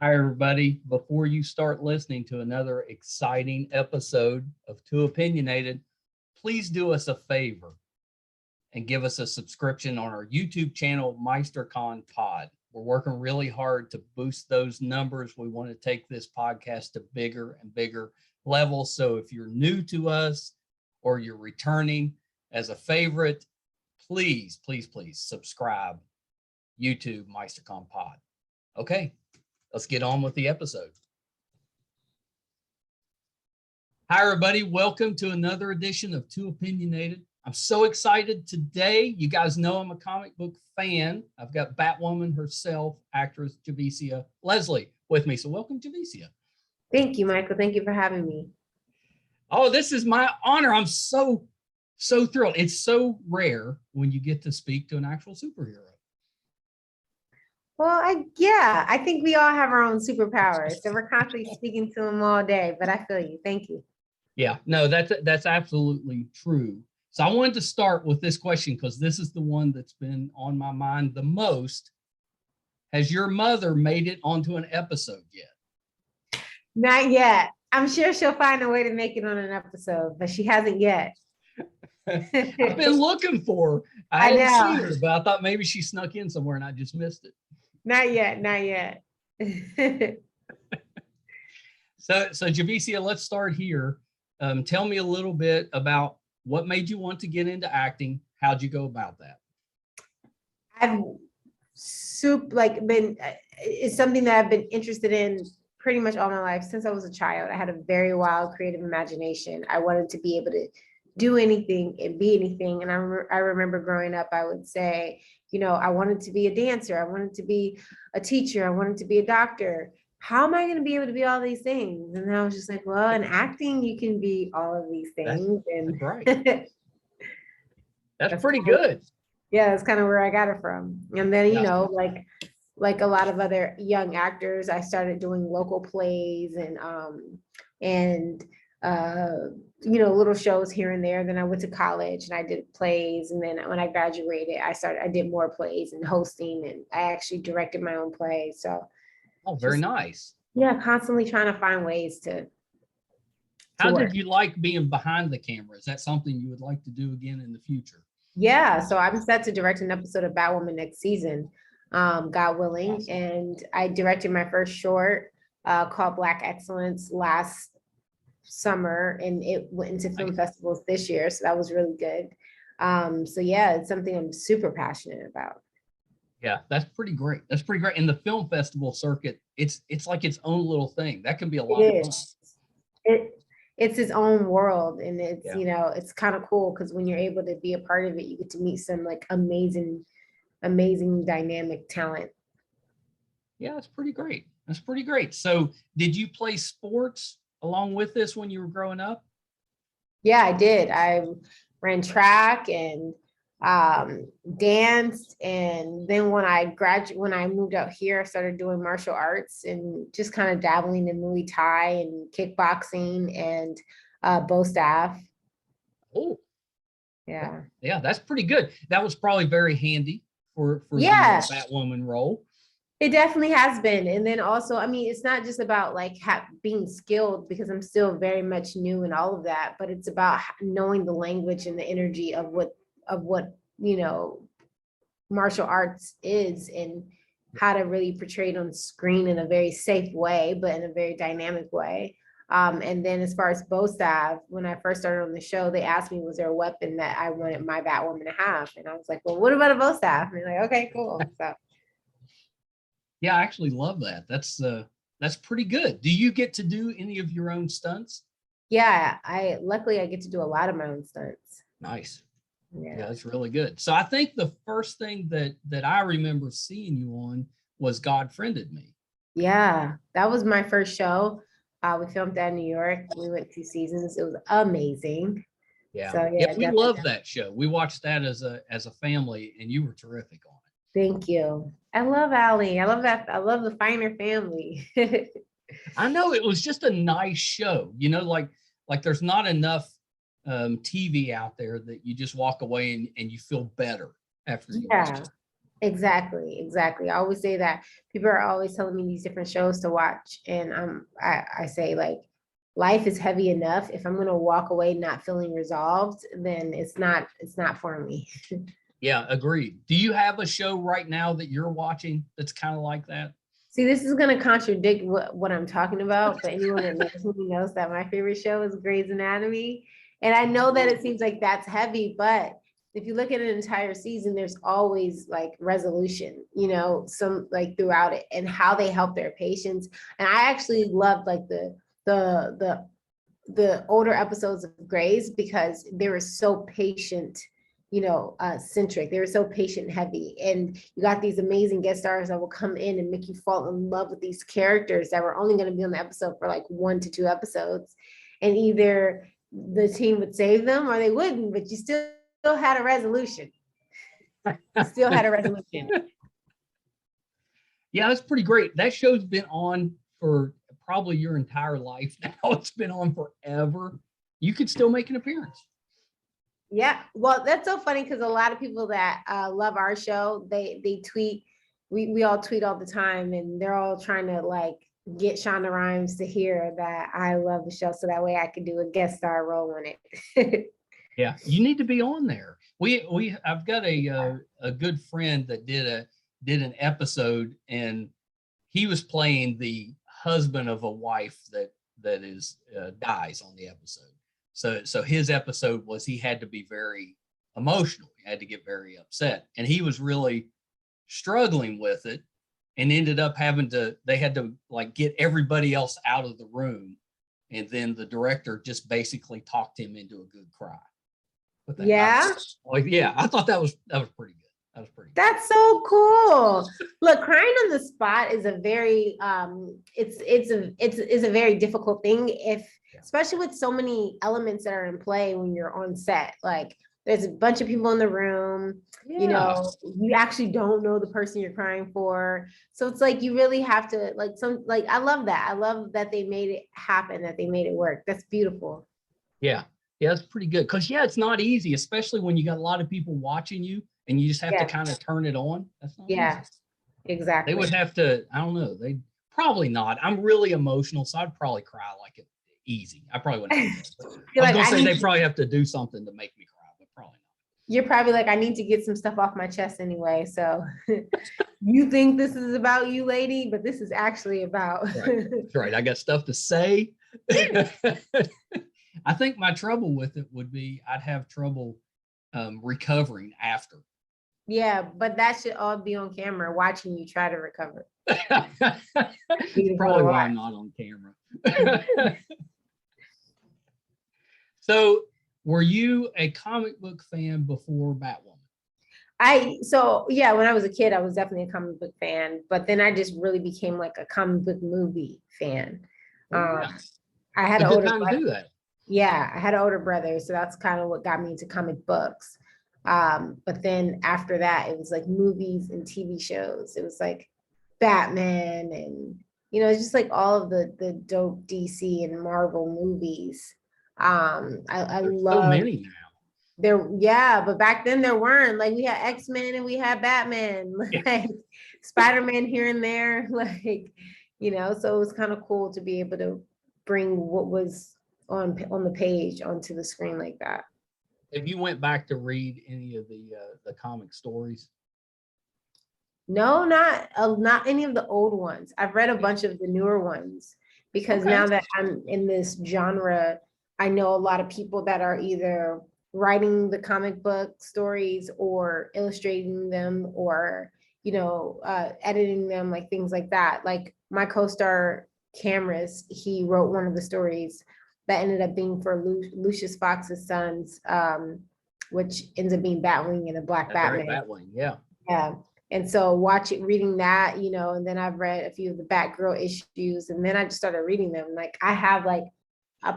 Hi, everybody. Before you start listening to another exciting episode of Too Opinionated, please do us a favor and give us a subscription on our YouTube channel, Meisterkhan Pod. We're working really hard to boost those numbers. We want to take this podcast to bigger and bigger levels. So if you're new to us or you're returning as a favorite, please subscribe. YouTube Meisterkhan Pod. Okay, let's get on with the episode. Hi, everybody. Welcome to another edition of Too Opinionated. I'm so excited today. You guys know I'm a comic book fan. I've got Batwoman herself, actress Javicia Leslie, with me. So welcome, Javicia. Thank you, Michael. Thank you for having me. Oh, this is my honor. I'm so thrilled. It's so rare when you get to speak to an actual superhero. Well, I think we all have our own superpowers. So we're constantly speaking to them all day, but I feel you. Thank you. Yeah, no, that's absolutely true. So I wanted to start with this question because this is the one that's been on my mind the most. Has your mother made it onto an episode yet? Not yet. I'm sure she'll find a way to make it on an episode, but she hasn't yet. I've been looking for her. I hadn't seen her, but I thought maybe she snuck in somewhere and I just missed it. Not yet. So Javicia, let's start here. Tell me a little bit about what made you want to get into acting. How'd you go about that? It's something that I've been interested in pretty much all my life since I was a child. I had a very wild creative imagination. I wanted to be able to do anything and be anything. And I remember growing up, I would say, I wanted to be a dancer. I wanted to be a teacher. I wanted to be a doctor. How am I going to be able to be all these things? And I was just like, well, in acting, you can be all of these things. That's right. That's pretty good. Yeah, that's kind of where I got it from. And then, like a lot of other young actors, I started doing local plays and little shows here and there. Then I went to college and I did plays. And then when I graduated, I did more plays and hosting, and I actually directed my own plays. So, very nice. Yeah, constantly trying to find ways to How did you like being behind the camera? Is that something you would like to do again in the future? Yeah, so I'm set to direct an episode of Batwoman next season, God willing. Awesome. And I directed my first short called Black Excellence last summer, and it went into film festivals this year, so that was really good. So yeah, it's something I'm super passionate about. Yeah, that's pretty great. In the film festival circuit, it's like its own little thing. That can be a lot of fun. It's its own world, and it's it's kind of cool because when you're able to be a part of it, you get to meet some like amazing dynamic talent. Yeah, that's pretty great. So did you play sports along with this when you were growing up? Yeah, I did. I ran track and danced, and then when I moved out here, I started doing martial arts and just kind of dabbling in Muay Thai and kickboxing and bow staff. Oh, yeah, that's pretty good. That was probably very handy for the Batwoman role. It definitely has been. And then also, I mean, it's not just about like being skilled, because I'm still very much new in all of that, but it's about knowing the language and the energy of what martial arts is, and how to really portray it on screen in a very safe way, but in a very dynamic way. And then as far as bow staff, when I first started on the show, they asked me, was there a weapon that I wanted my Batwoman to have? And I was like, well, what about a bow staff? And they're like, okay, cool. So yeah, I actually love that. That's pretty good. Do you get to do any of your own stunts? Yeah, luckily I get to do a lot of my own stunts. Nice. Yeah, that's really good. So I think the first thing that I remember seeing you on was God Friended Me. Yeah, that was my first show. We filmed that in New York. We went 2 seasons. It was amazing. Yeah. So, we love that show. We watched that as a family, and you were terrific on it. Thank you. I love Allie. I love that. I love the Finer family. I know, it was just a nice show. Like there's not enough TV out there that you just walk away and you feel better after you watch it. Exactly. I always say that. People are always telling me these different shows to watch. And I say like, life is heavy enough. If I'm gonna walk away not feeling resolved, then it's not for me. Yeah, agreed. Do you have a show right now that you're watching that's kind of like that? See, this is gonna contradict what I'm talking about, but anyone that knows me knows that my favorite show is Grey's Anatomy. And I know that it seems like that's heavy, but if you look at an entire season, there's always like resolution, some like throughout it and how they help their patients. And I actually loved like the older episodes of Grey's because they were so patient, centric. They were so patient heavy. And you got these amazing guest stars that will come in and make you fall in love with these characters that were only going to be on the episode for like 1 to 2 episodes. And either the team would save them or they wouldn't, but you still had a resolution. Yeah, that's pretty great. That show's been on for probably your entire life now. It's been on forever. You could still make an appearance. Yeah, well, that's so funny because a lot of people that love our show, they tweet. We all tweet all the time, and they're all trying to like get Shonda Rhimes to hear that I love the show, so that way I can do a guest star role in it. Yeah, you need to be on there. I've got a good friend that did an episode, and he was playing the husband of a wife that is dies on the episode. So his episode was he had to be very emotional. He had to get very upset, and he was really struggling with it, and ended up they had to like get everybody else out of the room, and then the director just basically talked him into a good cry. Yeah. I thought that was pretty good. That's so cool. Look, crying on the spot is a very it's a very difficult thing especially with so many elements that are in play when you're on set. Like there's a bunch of people in the room, you actually don't know the person you're crying for. So it's like you really have to I love that. I love that they made it happen, that they made it work. That's beautiful. Yeah, that's pretty good. Because it's not easy, especially when you got a lot of people watching you and you just have to kind of turn it on. That's not easy. Exactly. They would have to, I don't know. They probably not. I'm really emotional, so I'd probably cry like it easy. I probably wouldn't. I was gonna say they probably have to do something to make me cry, but probably not. You're probably like, I need to get some stuff off my chest anyway. So you think this is about you, lady, but this is actually about. Right. That's right. I got stuff to say. I think my trouble with it would be I'd have trouble recovering after. Yeah, but that should all be on camera, watching you try to recover. Probably why I'm not on camera. So, were you a comic book fan before Batwoman? When I was a kid, I was definitely a comic book fan, but then I just really became like a comic book movie fan. I had an older brother. Do that. Yeah, I had an older brother, so that's kind of what got me into comic books. But then after that, it was like movies and TV shows. It was like Batman and it's just like all of the dope DC and Marvel movies. I love so many now. But back then there weren't. Like we had X-Men and we had Batman, like Spider-Man here and there, like so it was kind of cool to be able to bring what was on the page onto the screen like that. Have you went back to read any of the comic stories? No, not any of the old ones. I've read a bunch of the newer ones because now that I'm in this genre, I know a lot of people that are either writing the comic book stories or illustrating them or, editing them, like things like that. Like my co-star Cameras, he wrote one of the stories that ended up being for Lucius Fox's sons, which ends up being Batwing and a Black Batman. Batwing, yeah. Yeah. And so reading that, and then I've read a few of the Batgirl issues, and then I just started reading them. Like I have like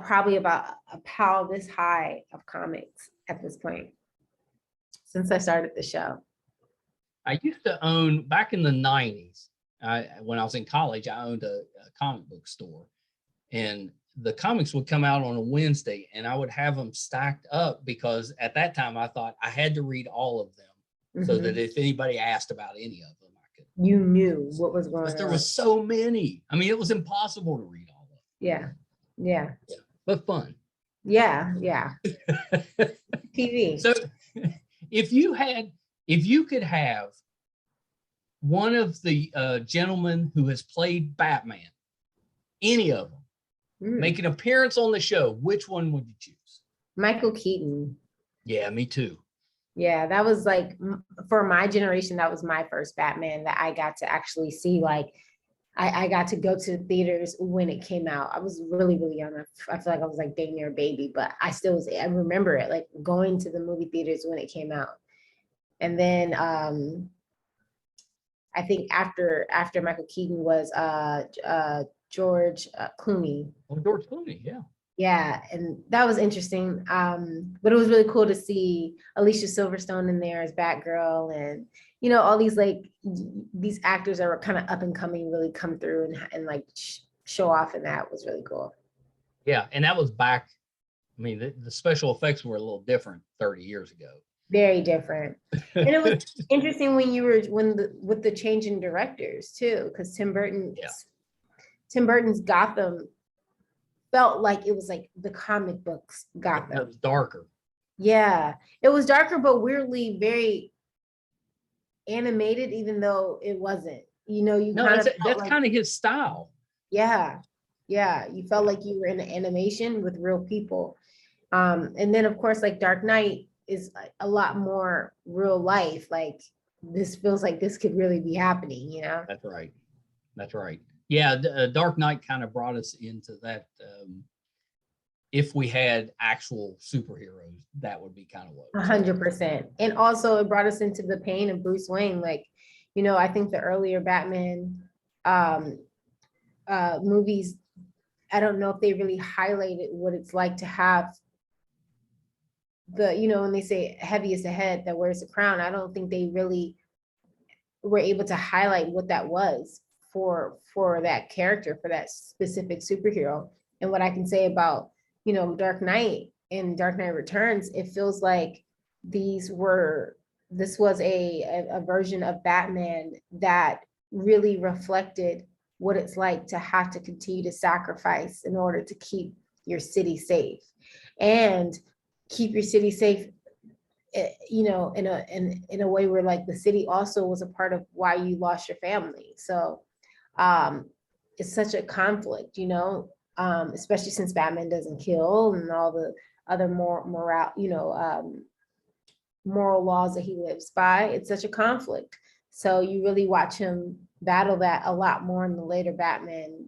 probably about a pile this high of comics at this point since I started the show. I used to own, back in the 90s, when I was in college, I owned a comic book store, and the comics would come out on a Wednesday, and I would have them stacked up because at that time I thought I had to read all of them so that if anybody asked about any of them, I could. You knew what was going on. Because there was so many. I mean, it was impossible to read all of them. Yeah. But fun. Yeah. TV. So if you could have one of the gentlemen who has played Batman, any of them, make an appearance on the show, which one would you choose? Michael Keaton. Yeah, me too. Yeah, that was like, for my generation, that was my first Batman that I got to actually see. Like, I got to go to the theaters when it came out. I was really, really young. I feel like I was like dang near a baby, but I remember it, like going to the movie theaters when it came out. And then I think after Michael Keaton was George Clooney. Oh, George Clooney, yeah. Yeah, and that was interesting. But it was really cool to see Alicia Silverstone in there as Batgirl, and all these these actors that were kind of up and coming really come through and like show off, and that was really cool. Yeah, and that was back. I mean, the special effects were a little different 30 years ago. Very different, and it was interesting with the change in directors too, because Tim Burton's Gotham felt like it was like the comic books Gotham. It was darker. Yeah, it was darker, but weirdly very animated, even though it wasn't. That's kind of his style. Yeah, you felt like you were in an animation with real people. And then of course, like Dark Knight is a lot more real life. Like, this feels like this could really be happening. That's right. Yeah, Dark Knight kind of brought us into that. If we had actual superheroes, that would be kind of what. 100%. And also it brought us into the pain of Bruce Wayne. Like, I think the earlier Batman movies, I don't know if they really highlighted what it's like to have when they say heavy is the head that wears the crown, I don't think they really were able to highlight what that was for that character, for that specific superhero. And what I can say about, Dark Knight and Dark Knight Returns, it feels like this was a version of Batman that really reflected what it's like to have to continue to sacrifice in order to keep your city safe, and keep your city safe, in a way where like the city also was a part of why you lost your family. So it's such a conflict, especially since Batman doesn't kill and all the other moral laws that he lives by. It's such a conflict. So you really watch him battle that a lot more in the later Batman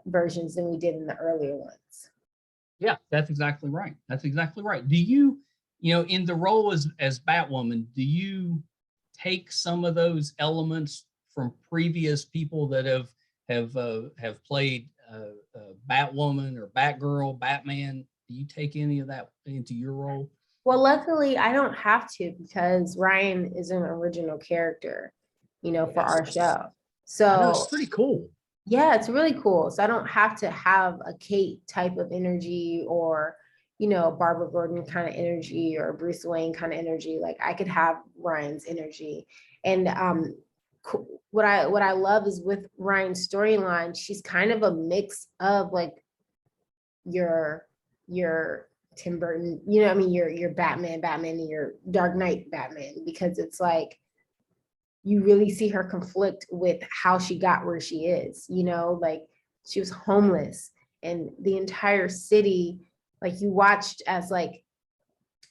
versions than we did in the earlier ones. Yeah, that's exactly right. Do you, in the role as Batwoman, do you take some of those elements from previous people that have played Batwoman or Batgirl, Batman? Do you take any of that into your role? Well, luckily I don't have to, because Ryan is an original character, for our show. So it's pretty cool. Yeah, it's really cool. So I don't have to have a Kate type of energy, or, Barbara Gordon kind of energy, or Bruce Wayne kind of energy. Like, I could have Ryan's energy. And what I love is with Ryan's storyline, she's kind of a mix of like your Tim Burton, your Batman, and your Dark Knight Batman, because it's like, you really see her conflict with how she got where she is, like she was homeless, and the entire city, like, you watched as like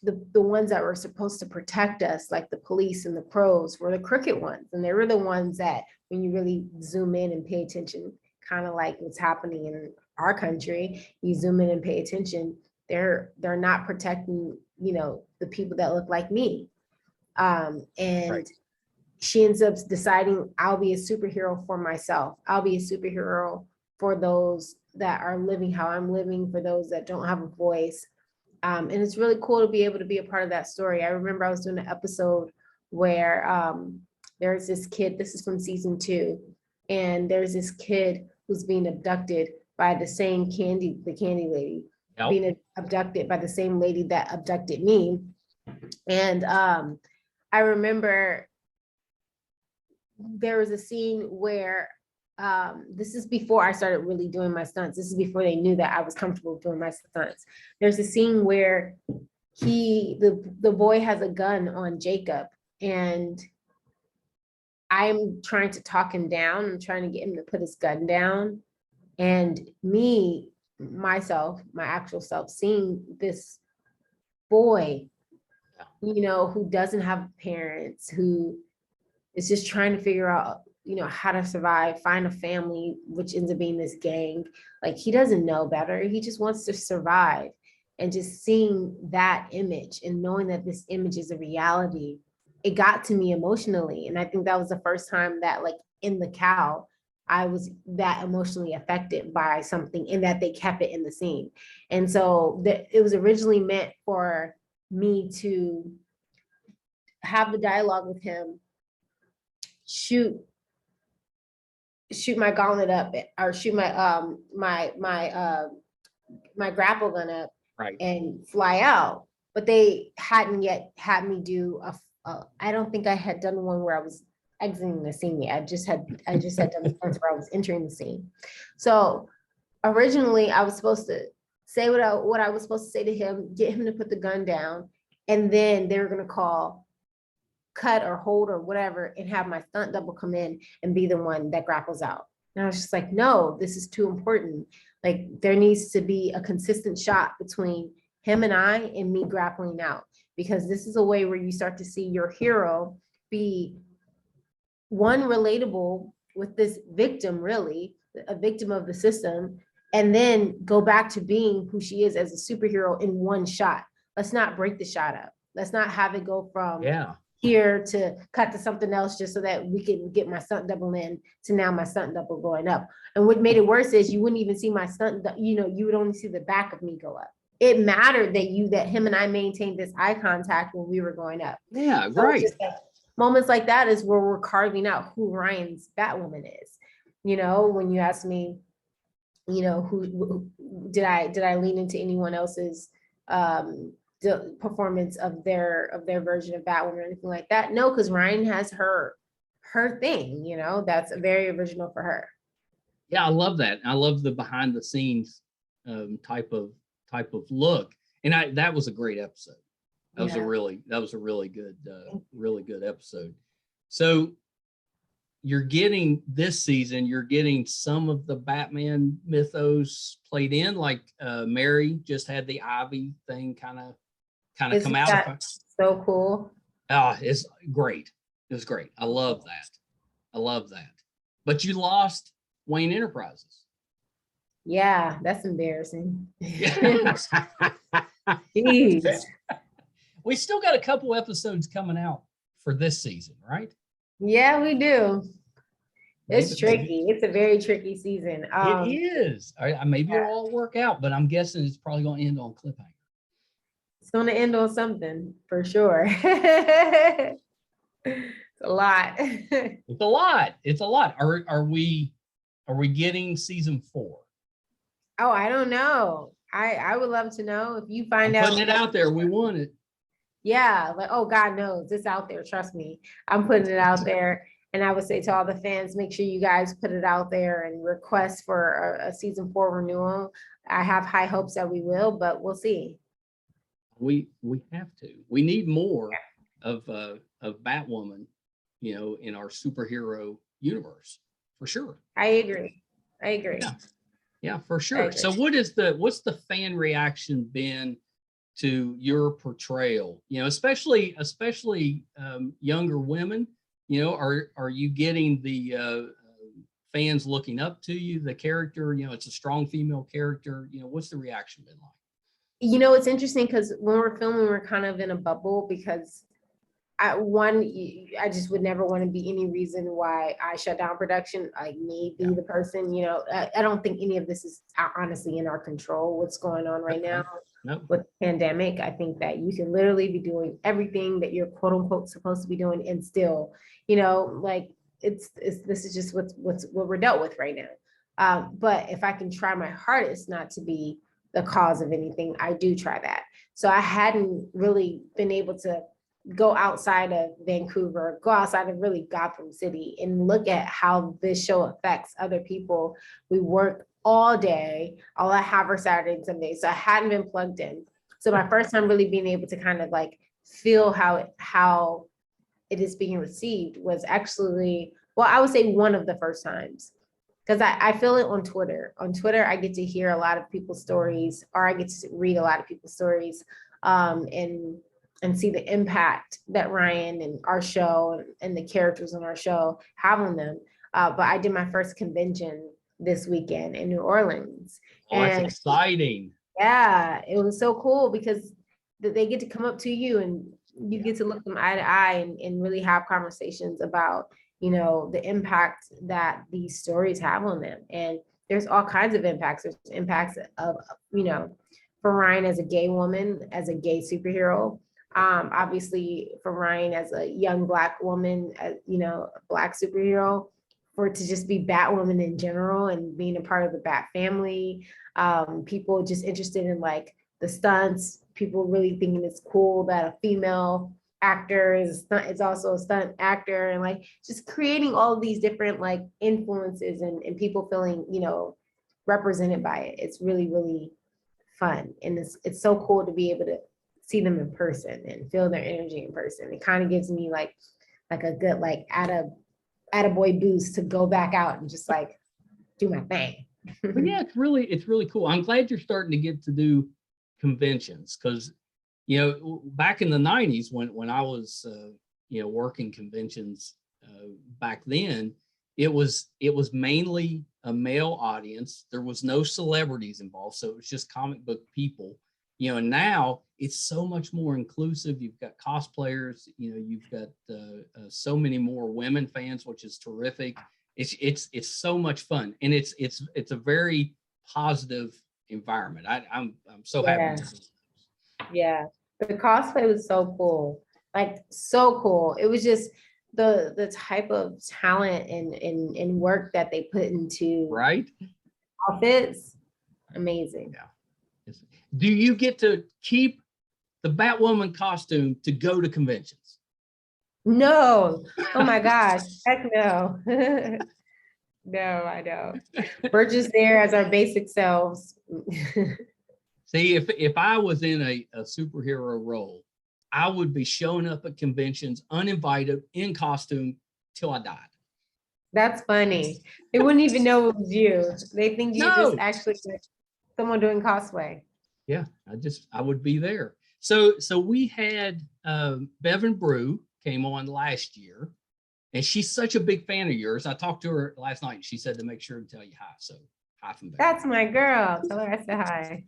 the ones that were supposed to protect us, like the police and the pros, were the crooked ones. And they were the ones that, when you really zoom in and pay attention, kind of like what's happening in our country, you zoom in and pay attention, they're not protecting, the people that look like me. And right. She ends up deciding, I'll be a superhero for myself. I'll be a superhero for those that are living how I'm living, for those that don't have a voice. And it's really cool to be able to be a part of that story. I remember I was doing an episode where there's this kid, this is from season 2, and there's this kid who's being abducted by the candy lady, being abducted by the same lady that abducted me. And I remember there was a scene where this is before I started really doing my stunts. This is before they knew that I was comfortable doing my stunts. There's a scene where the boy has a gun on Jacob, and I'm trying to talk him down. I'm trying to get him to put his gun down. And myself, my actual self, seeing this boy, who doesn't have parents, who is just trying to figure out, how to survive, find a family, which ends up being this gang. Like, he doesn't know better. He just wants to survive. And just seeing that image and knowing that this image is a reality, it got to me emotionally. And I think that was the first time that, like, in the cow, I was that emotionally affected by something, and that they kept it in the scene. And so it was originally meant for me to have the dialogue with him, shoot my gauntlet up, or shoot my my grapple gun up, Right. and fly out. But they hadn't yet had me do I don't think I had done one where I was exiting the scene yet. I just had done the ones where I was entering the scene. So originally I was supposed to say what I was supposed to say to him, get him to put the gun down, and then they were gonna call cut or hold or whatever, and have my stunt double come in and be the one that grapples out. And I was just like, no, this is too important. Like, there needs to be a consistent shot between him and I, and me grappling out, because this is a way where you start to see your hero be one, relatable with this victim, really a victim of the system, and then go back to being who she is as a superhero in one shot. Let's not break the shot up. Let's not have it go from here to cut to something else just so that we can get my stunt double in, to now my stunt double going up. And what made it worse is you wouldn't even see my stunt, you would only see the back of me go up. It mattered that him and I maintained this eye contact when we were going up. Yeah, so right. Just like, moments like that is where we're carving out who Ryan's Batwoman is. When you ask me, who did I lean into anyone else's the performance of their version of Batwoman or anything like that? No, because Ryan has her thing, that's very original for her. Yeah, I love that. I love the behind the scenes type of look. And that was a great episode. That was a really good episode. So you're getting this season, you're getting some of the Batman mythos played in, like Mary just had the Ivy thing kind of come out. So cool. It's great. It was great. I love that. But you lost Wayne Enterprises. Yeah, that's embarrassing. Jeez. We still got a couple episodes coming out for this season, right? Yeah, we do. It's tricky. It's a very tricky season. It is. Maybe it'll all work out, but I'm guessing it's probably going to end on cliffhanger. It's going to end on something for sure. It's a lot. It's a lot. Are we getting season 4? Oh, I don't know. I would love to know if you find out. Putting it out there. We want it. Yeah, like, oh, God knows it's out there. Trust me. I'm putting it out there. And I would say to all the fans, make sure you guys put it out there and request for a season 4 renewal. I have high hopes that we will, but we'll see. We have to. We need more of Batwoman, in our superhero universe, for sure. I agree. Yeah, for sure. So what's the fan reaction been to your portrayal? Especially younger women. Are you getting the fans looking up to you, the character? It's a strong female character. What's the reaction been like? It's interesting because when we're filming, we're kind of in a bubble, because I just would never want to be any reason why I shut down production, like me be the person. I don't think any of this is honestly in our control, what's going on right now. Nope. With the pandemic. I think that you can literally be doing everything that you're quote unquote supposed to be doing, and still, like this is just what we're dealt with right now. But if I can try my hardest not to be the cause of anything, I do try that. So I hadn't really been able to go outside of Vancouver, go outside of really Gotham City and look at how this show affects other people. We work all day. All I have are Saturday and Sunday. So I hadn't been plugged in. So my first time really being able to kind of like feel how it is being received was actually, well, I would say one of the first times. Because I feel it on Twitter. On Twitter, I get to hear a lot of people's stories, or I get to read a lot of people's stories, and see the impact that Ryan and our show and the characters on our show have on them. But I did my first convention this weekend in New Orleans. Oh, that's exciting. Yeah, it was so cool because they get to come up to you and you get to look them eye to eye and really have conversations about, you know, the impact that these stories have on them. And there's all kinds of impacts. There's impacts of, you know, for Ryan as a gay woman, as a gay superhero. Obviously for Ryan as a young Black woman, as, you know, a Black superhero, for it to just be Batwoman in general and being a part of the Bat family. People just interested in like the stunts, people really thinking it's cool that a female actor is also a stunt actor, and like just creating all of these different like influences and people feeling, you know, represented by it. It's really, really fun. And it's so cool to be able to see them in person and feel their energy in person. It kind of gives me like a good like attaboy boost to go back out and just like do my thing. But yeah, it's really cool. I'm glad you're starting to get to do conventions, because, you know, back in the 90s when I was, you know, working conventions back then, it was mainly a male audience. There was no celebrities involved. So it was just comic book people, you know, and now it's so much more inclusive. You've got cosplayers, you know, you've got so many more women fans, which is terrific. It's so much fun, and it's a very positive environment. I'm so happy. Yeah, the cosplay was so cool, like so cool. It was just the type of talent and work that they put into outfits, amazing. Yeah. Do you get to keep the Batwoman costume to go to conventions? No. Oh my gosh. Heck no. No, I don't. We're just there as our basic selves. See, if I was in a superhero role, I would be showing up at conventions uninvited in costume till I died. That's funny. They wouldn't even know it was you. They think you're just actually someone doing cosplay. Yeah, I would be there. So we had Bevan Brew came on last year, and she's such a big fan of yours. I talked to her last night. She said to make sure to tell you hi. So hi from Bevan. That's my girl. Tell her I said hi.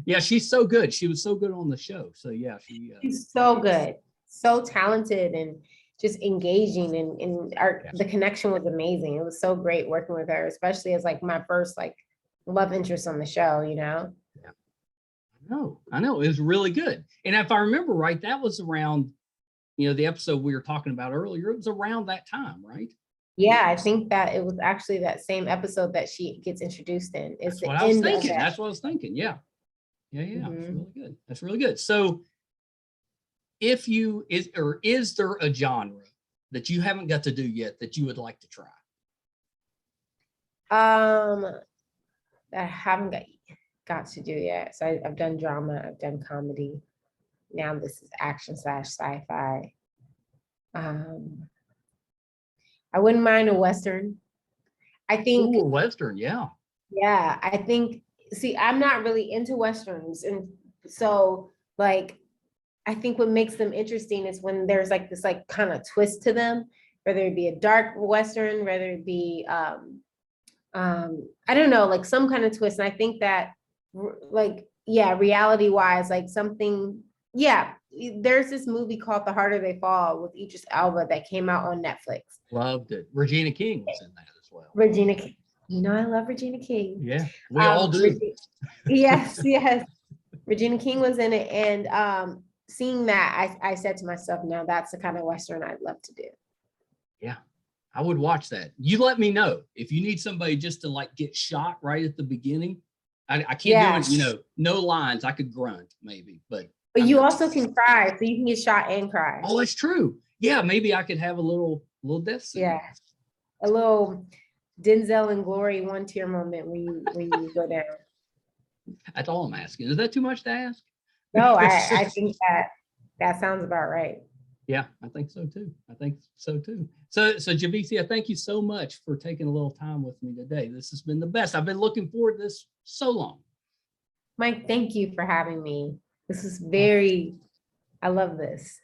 Yeah, she's so good. She was so good on the show. So yeah, she's so good, so talented, and just engaging. And the connection was amazing. It was so great working with her, especially as like my first like love interest on the show, you know? Yeah. I know. It was really good. And if I remember right, that was around, you know, the episode we were talking about earlier. It was around that time, right? Yeah, I think that it was actually that same episode that she gets introduced in. It's That's what I was thinking. That's what I was thinking. Yeah. Mm-hmm. It's really good. That's really good. So is there a genre that you haven't got to do yet that you would like to try? I haven't got to do yet. So I've done drama, I've done comedy. Now this is action / sci-fi. I wouldn't mind a Western. I think a Western, yeah. Yeah, I think, see, I'm not really into Westerns. And so like, I think what makes them interesting is when there's like this like kind of twist to them, whether it be a dark Western, whether it be, I don't know, like some kind of twist. And I think that like, yeah, reality wise, like something, yeah, there's this movie called The Harder They Fall with Idris Elba that came out on Netflix. Loved it. Regina King was in that as well. Regina King. You know, I love Regina King. Yeah, we all do. Yes. Regina King was in it. And seeing that, I said to myself, now that's the kind of Western I'd love to do. Yeah, I would watch that. You let me know if you need somebody just to like get shot right at the beginning. I can't do it, you know, no lines. I could grunt maybe, but But you also can cry, so you can get shot and cry. Oh, it's true. Yeah, maybe I could have a little death scene. Yeah, a little Denzel and Glory one tear moment when you go down. That's all I'm asking. Is that too much to ask? No, I think that sounds about right. Yeah, I think so too. So Javicia, thank you so much for taking a little time with me today. This has been the best. I've been looking forward to this so long. Mike, thank you for having me. This is I love this.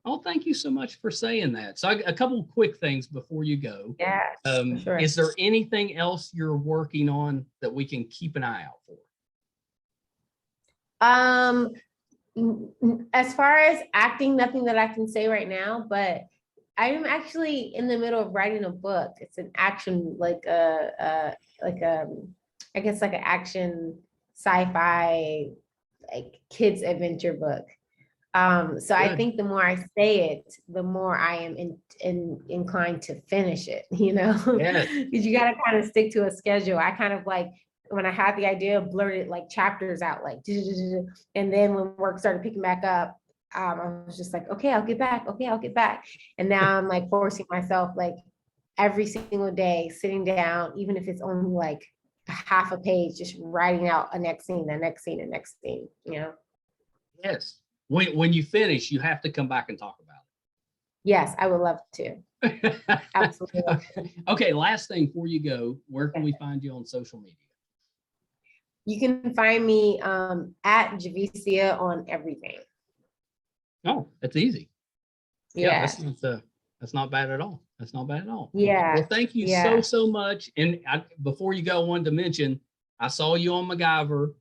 Oh, thank you so much for saying that. So a couple of quick things before you go. Yeah, sure. Is there anything else you're working on that we can keep an eye out for? As far as acting, nothing that I can say right now, but I'm actually in the middle of writing a book. It's an action, I guess like an action sci-fi, like kids adventure book. So I think the more I say it, the more I am inclined to finish it, Yes. because you got to kind of stick to a schedule. I kind of like, when I had the idea, blurted like chapters out, like, and then when work started picking back up, I was just like, okay, I'll get back. Okay, I'll get back. And now I'm like forcing myself, like every single day, sitting down, even if it's only like a half a page, just writing out a next scene, the next scene, the next scene, Yes. When you finish, you have to come back and talk about Yes, I would love to. it. Absolutely. Okay, last thing before you go, where can we find you on social media? You can find me at Javicia on everything. Oh, that's easy. Yeah. That's not bad at all. That's not bad at all. Yeah. Well, thank you so much. And before you go, I wanted to mention, I saw you on MacGyver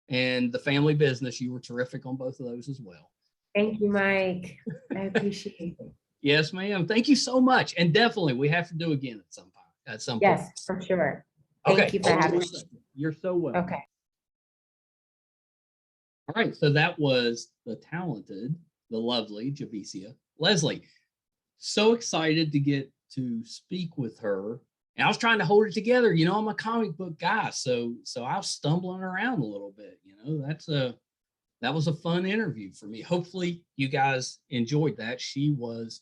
and the Family Business. You were terrific on both of those as well. Thank you, Mike. I appreciate it. Yes, ma'am. Thank you so much. And definitely, we have to do again at some point. Yes, for sure. Thank you for having me. You're so welcome. Okay. All right. So that was the talented, the lovely Javicia Leslie. So excited to get to speak with her. And I was trying to hold it together. I'm a comic book guy, so I was stumbling around a little bit. That was a fun interview for me. Hopefully you guys enjoyed that. She was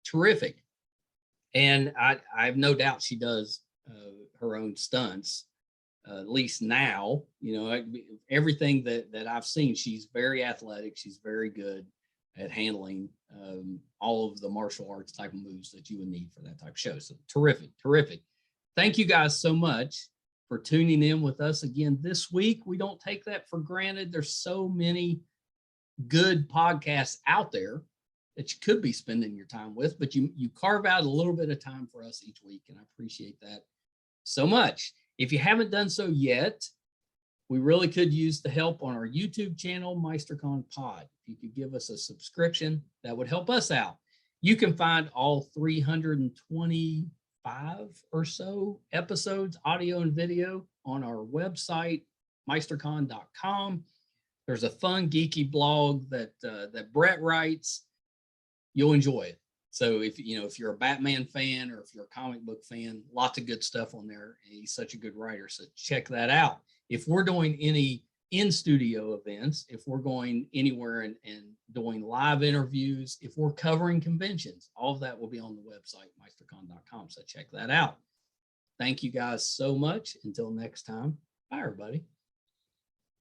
terrific. And I have no doubt she does her own stunts, at least now. Everything that I've seen, she's very athletic. She's very good at handling all of the martial arts type of moves that you would need for that type of show. So terrific. Thank you guys so much for tuning in with us again this week. We don't take that for granted. There's so many good podcasts out there that you could be spending your time with, but you carve out a little bit of time for us each week, and I appreciate that so much. If you haven't done so yet, we really could use the help on our YouTube channel, Meisterkhan Pod. If you could give us a subscription, that would help us out. You can find all 325 or so episodes, audio and video, on our website, meisterkhan.com. There's a fun, geeky blog that Brett writes. You'll enjoy it. So if you're a Batman fan or if you're a comic book fan, lots of good stuff on there. He's such a good writer, so check that out. If we're doing any in-studio events, if we're going anywhere and doing live interviews, if we're covering conventions, all of that will be on the website, meisterkhan.com. So check that out. Thank you guys so much. Until next time, bye, everybody.